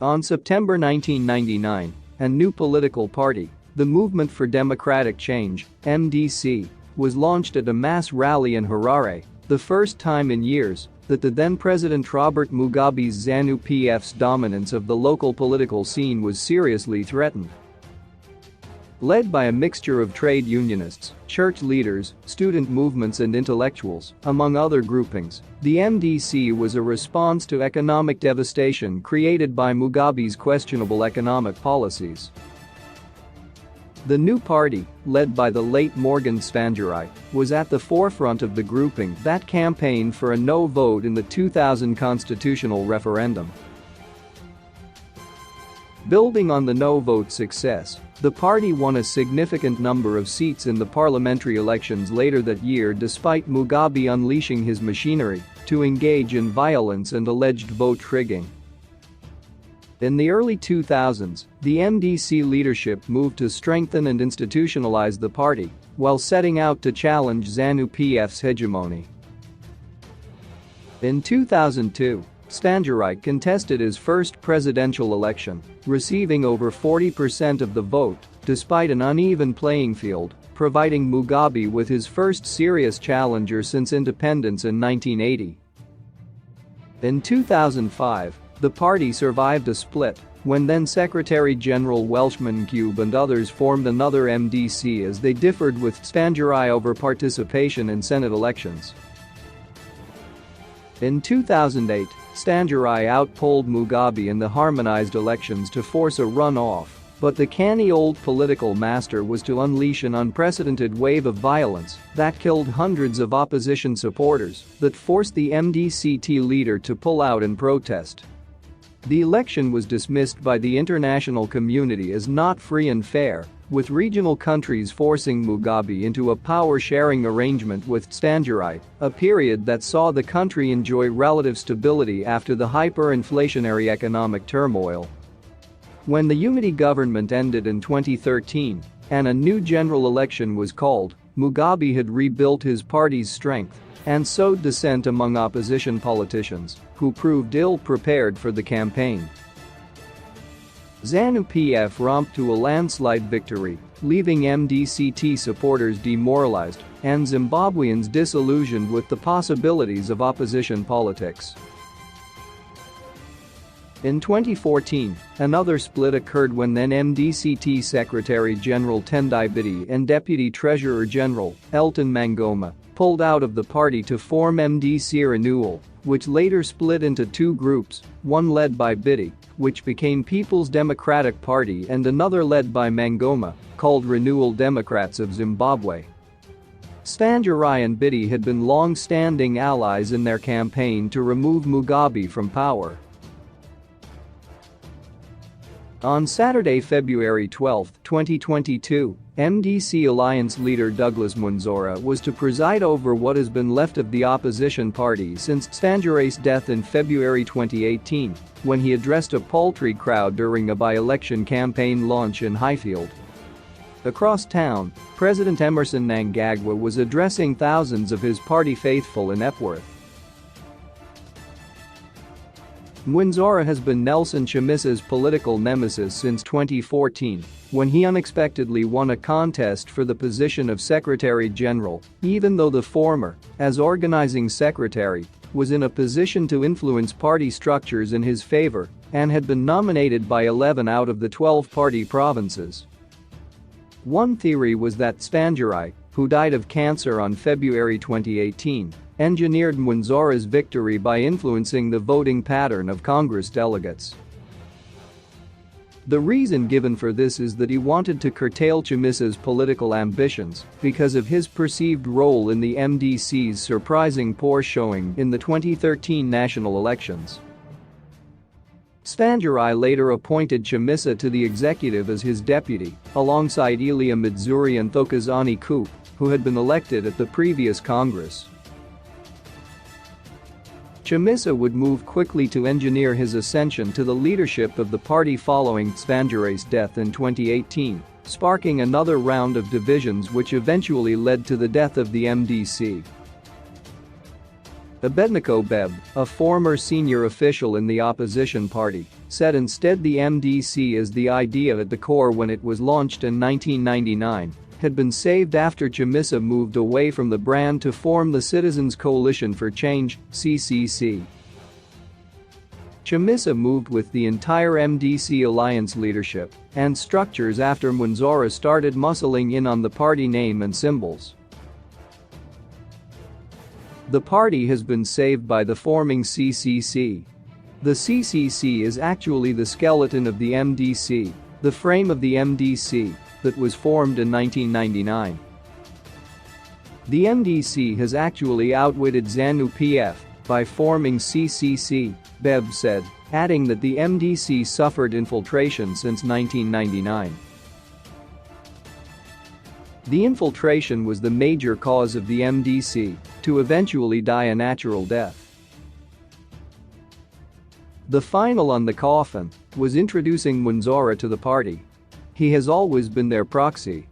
On September 1999, a new political party, the Movement for Democratic Change, MDC, was launched at a mass rally in Harare, the first time in years that the then-President Robert Mugabe's ZANU-PF's dominance of the local political scene was seriously threatened. Led by a mixture of trade unionists, church leaders, student movements and intellectuals, among other groupings, the MDC was a response to economic devastation created by Mugabe's questionable economic policies. The new party, led by the late Morgan Tsvangirai, was at the forefront of the grouping that campaigned for a no vote in the 2000 constitutional referendum. Building on the no-vote success, the party won a significant number of seats in the parliamentary elections later that year despite Mugabe unleashing his machinery to engage in violence and alleged vote rigging. In the early 2000s, the MDC leadership moved to strengthen and institutionalize the party while setting out to challenge ZANU-PF's hegemony. In 2002, Tsvangirai contested his first presidential election, receiving over 40% of the vote, despite an uneven playing field, providing Mugabe with his first serious challenger since independence in 1980. In 2005, the party survived a split when then-Secretary-General Welshman Cube and others formed another MDC as they differed with Tsvangirai over participation in Senate elections. In 2008, Tsvangirai outpolled Mugabe in the harmonized elections to force a runoff, but the canny old political master was to unleash an unprecedented wave of violence that killed hundreds of opposition supporters that forced the MDC leader to pull out in protest. The election was dismissed by the international community as not free and fair, with regional countries forcing Mugabe into a power-sharing arrangement with Tsvangirai, a period that saw the country enjoy relative stability after the hyperinflationary economic turmoil. When the unity government ended in 2013 and a new general election was called, Mugabe had rebuilt his party's strength and sowed dissent among opposition politicians, who proved ill-prepared for the campaign. ZANU-PF romped to a landslide victory, leaving MDC supporters demoralized and Zimbabweans disillusioned with the possibilities of opposition politics. In 2014, another split occurred when then MDC Secretary-General Tendai Biti and Deputy Treasurer-General Elton Mangoma pulled out of the party to form MDC Renewal, which later split into two groups, one led by Biti, which became People's Democratic Party, and another led by Mangoma, called Renewal Democrats of Zimbabwe. Tsvangirai and Biti had been long-standing allies in their campaign to remove Mugabe from power. On Saturday, February 12, 2022, MDC Alliance leader Douglas Mwinzora was to preside over what has been left of the opposition party since Tsvangirai's death in February 2018, when he addressed a paltry crowd during a by-election campaign launch in Highfield. Across town, President Emmerson Mnangagwa was addressing thousands of his party faithful in Epworth. Mwinzora has been Nelson Chamisa's political nemesis since 2014, when he unexpectedly won a contest for the position of Secretary-General, even though the former, as organizing secretary, was in a position to influence party structures in his favor and had been nominated by 11 out of the 12 party provinces. One theory was that Tsvangirai, who died of cancer on February 2018, engineered Mwinzora's victory by influencing the voting pattern of Congress delegates. The reason given for this is that he wanted to curtail Chamisa's political ambitions because of his perceived role in the MDC's surprising poor showing in the 2013 national elections. Tsvangirai later appointed Chamisa to the executive as his deputy, alongside Elia Madzuri and Thokozani Coupe, who had been elected at the previous Congress. Chamisa would move quickly to engineer his ascension to the leadership of the party following Tsvangirai's death in 2018, sparking another round of divisions which eventually led to the death of the MDC. Abednego Bebb, a former senior official in the opposition party, said instead the MDC is the idea at the core when it was launched in 1999 had been saved after Chamisa moved away from the brand to form the Citizens Coalition for Change, CCC. Chamisa moved with the entire MDC alliance leadership and structures after Mwinzora started muscling in on the party name and symbols. The party has been saved by the forming CCC. The CCC is actually the skeleton of the MDC, the frame of the MDC, that was formed in 1999. The MDC has actually outwitted ZANU-PF by forming CCC, Bev said, adding that the MDC suffered infiltration since 1999. The infiltration was the major cause of the MDC to eventually die a natural death. The final on the coffin was introducing Mwinzora to the party. He has always been their proxy.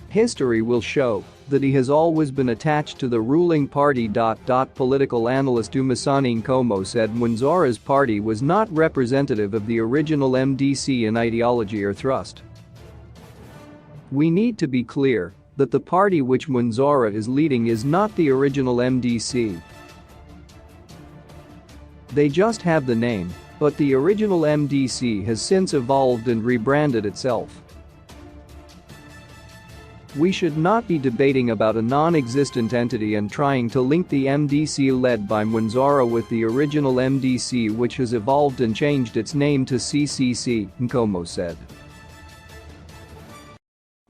History will show that he has always been attached to the ruling party. Political analyst Dumisani Nkomo said Mwinzora's party was not representative of the original MDC in ideology or thrust. We need to be clear that the party which Mwinzora is leading is not the original MDC. They just have the name, but the original MDC has since evolved and rebranded itself. We should not be debating about a non-existent entity and trying to link the MDC led by Mwinzora with the original MDC which has evolved and changed its name to CCC, Nkomo said.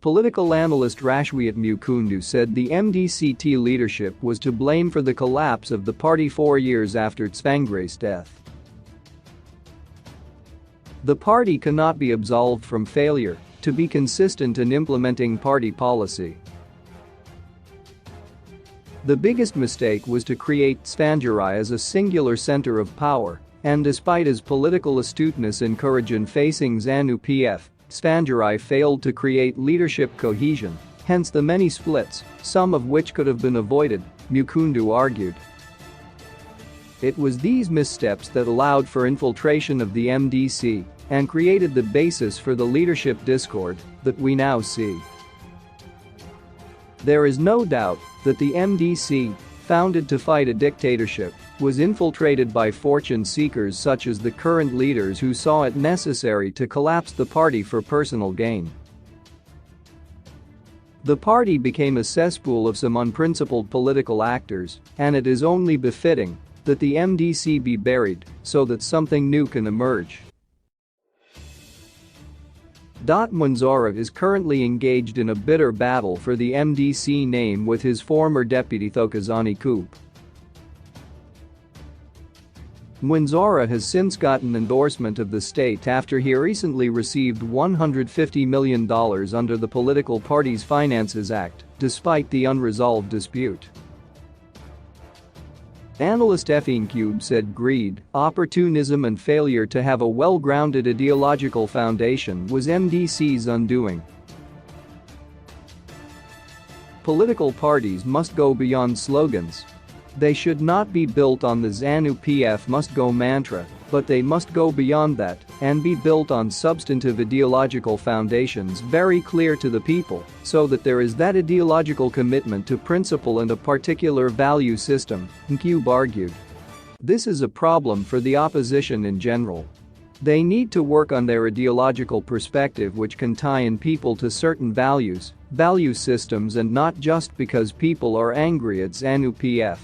Political analyst Rashwiat Mukundu said the MDCT leadership was to blame for the collapse of the party 4 years after Tsvangirai's death. The party cannot be absolved from failure to be consistent in implementing party policy. The biggest mistake was to create Tsvangirai as a singular center of power, and despite his political astuteness and courage in facing ZANU-PF, Tsvangirai failed to create leadership cohesion, hence the many splits, some of which could have been avoided, Mukundu argued. It was these missteps that allowed for infiltration of the MDC and created the basis for the leadership discord that we now see. There is no doubt that the MDC, founded to fight a dictatorship, was infiltrated by fortune seekers such as the current leaders who saw it necessary to collapse the party for personal gain. The party became a cesspool of some unprincipled political actors, and it is only befitting that the MDC be buried so that something new can emerge. Mwinzora is currently engaged in a bitter battle for the MDC name with his former deputy Thokozani Coup. Mwinzora has since gotten endorsement of the state after he recently received $150 million under the Political Parties Finances Act, despite the unresolved dispute. Analyst Cube said greed, opportunism and failure to have a well-grounded ideological foundation was MDC's undoing. Political parties must go beyond slogans. They should not be built on the ZANU-PF must go mantra, but they must go beyond that and be built on substantive ideological foundations very clear to the people so that there is that ideological commitment to principle and a particular value system, Cube argued. This is a problem for the opposition in general. They need to work on their ideological perspective which can tie in people to certain values, value systems and not just because people are angry at ZANU-PF.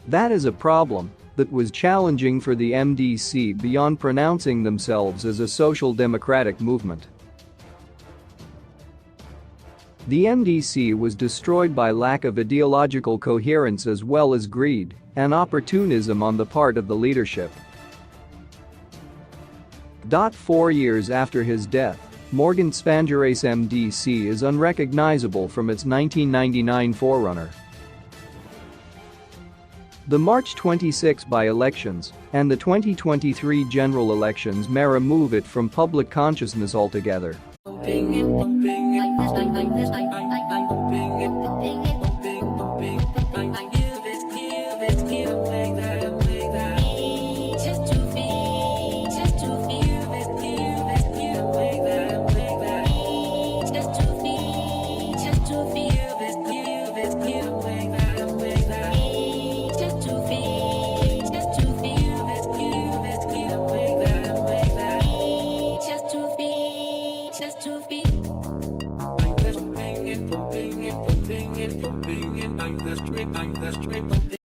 That is a problem that was challenging for the MDC beyond pronouncing themselves as a social democratic movement. The MDC was destroyed by lack of ideological coherence as well as greed and opportunism on the part of the leadership. 4 years after his death, Morgan Tsvangirai's MDC is unrecognizable from its 1999 forerunner. The March 26 by-elections and the 2023 general elections may remove it from public consciousness altogether.